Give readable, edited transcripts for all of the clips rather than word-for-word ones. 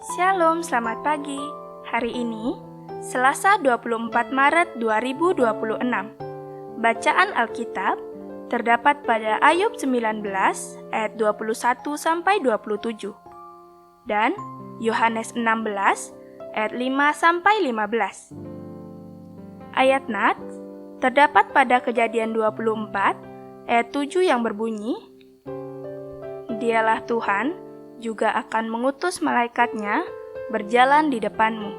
Shalom, selamat pagi. Hari ini, Selasa 24 Maret 2026. Bacaan Alkitab terdapat pada Ayub 19 ayat 21 sampai 27 dan Yohanes 16 ayat 5 sampai 15. Ayat Nats terdapat pada Kejadian 24 ayat 7 yang berbunyi, Dialah Tuhan juga akan mengutus malaikatnya berjalan di depanmu.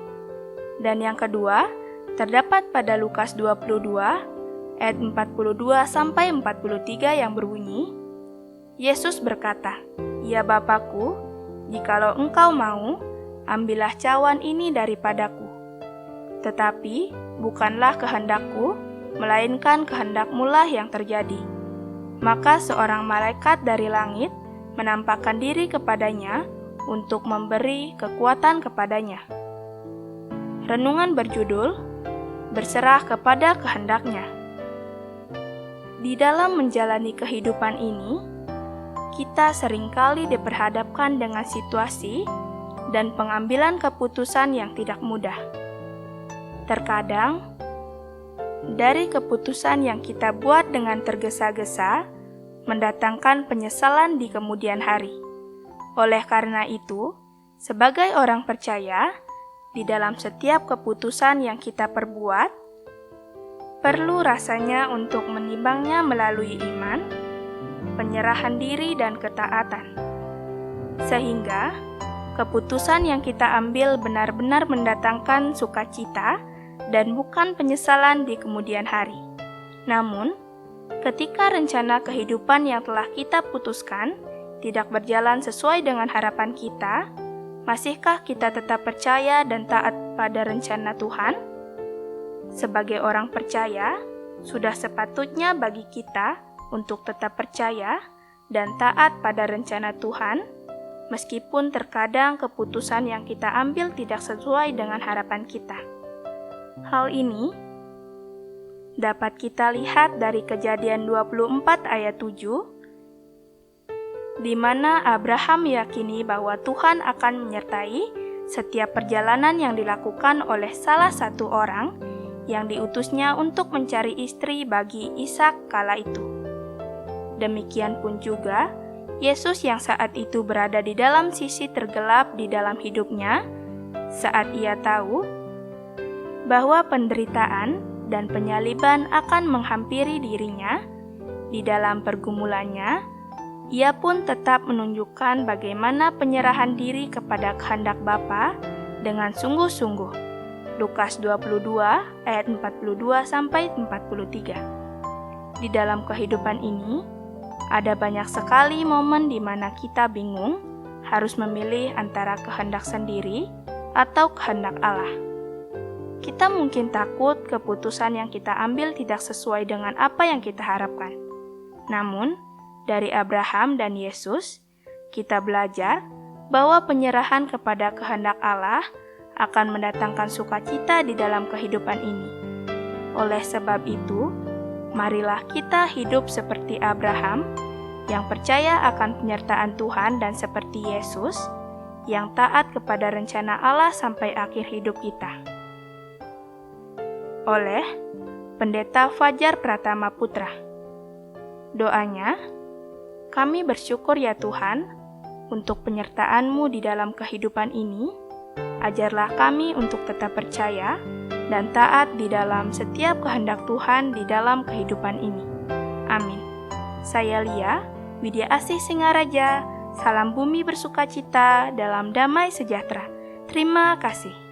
Dan yang kedua, terdapat pada Lukas 22 ayat 42 sampai 43 yang berbunyi, Yesus berkata, "Ya Bapakku, jikalau engkau mau, ambillah cawan ini daripadaku. Tetapi bukanlah kehendakku, melainkan kehendak-Mu lah yang terjadi." Maka seorang malaikat dari langit menampakkan diri kepadanya untuk memberi kekuatan kepadanya. Renungan berjudul, Berserah kepada Kehendak-Nya. Di dalam menjalani kehidupan ini, kita seringkali diperhadapkan dengan situasi dan pengambilan keputusan yang tidak mudah. Terkadang, dari keputusan yang kita buat dengan tergesa-gesa, mendatangkan penyesalan di kemudian hari. Oleh karena itu, sebagai orang percaya, di dalam setiap keputusan yang kita perbuat, perlu rasanya untuk menimbangnya melalui iman, penyerahan diri, dan ketaatan. Sehingga, keputusan yang kita ambil benar-benar mendatangkan sukacita dan bukan penyesalan di kemudian hari. Namun, ketika rencana kehidupan yang telah kita putuskan tidak berjalan sesuai dengan harapan kita, masihkah kita tetap percaya dan taat pada rencana Tuhan? Sebagai orang percaya, sudah sepatutnya bagi kita untuk tetap percaya dan taat pada rencana Tuhan, meskipun terkadang keputusan yang kita ambil tidak sesuai dengan harapan kita. Hal ini dapat kita lihat dari Kejadian 24 ayat 7, di mana Abraham meyakini bahwa Tuhan akan menyertai setiap perjalanan yang dilakukan oleh salah satu orang yang diutusnya untuk mencari istri bagi Ishak kala itu. Demikian pun juga, Yesus yang saat itu berada di dalam sisi tergelap di dalam hidupnya, saat ia tahu bahwa penderitaan dan penyaliban akan menghampiri dirinya, di dalam pergumulannya, ia pun tetap menunjukkan bagaimana penyerahan diri kepada kehendak Bapa dengan sungguh-sungguh. Lukas 22 ayat 42 sampai 43. Di dalam kehidupan ini, ada banyak sekali momen di mana kita bingung harus memilih antara kehendak sendiri atau kehendak Allah. Kita mungkin takut keputusan yang kita ambil tidak sesuai dengan apa yang kita harapkan. Namun, dari Abraham dan Yesus, kita belajar bahwa penyerahan kepada kehendak Allah akan mendatangkan sukacita di dalam kehidupan ini. Oleh sebab itu, marilah kita hidup seperti Abraham, yang percaya akan penyertaan Tuhan, dan seperti Yesus, yang taat kepada rencana Allah sampai akhir hidup kita. Oleh Pendeta Fajar Pratama Putra. Doanya, kami bersyukur ya Tuhan, untuk penyertaan-Mu di dalam kehidupan ini. Ajarlah kami untuk tetap percaya dan taat di dalam setiap kehendak Tuhan di dalam kehidupan ini. Amin. Saya Lia, Widya Asih Singaraja, salam bumi bersukacita dalam damai sejahtera. Terima kasih.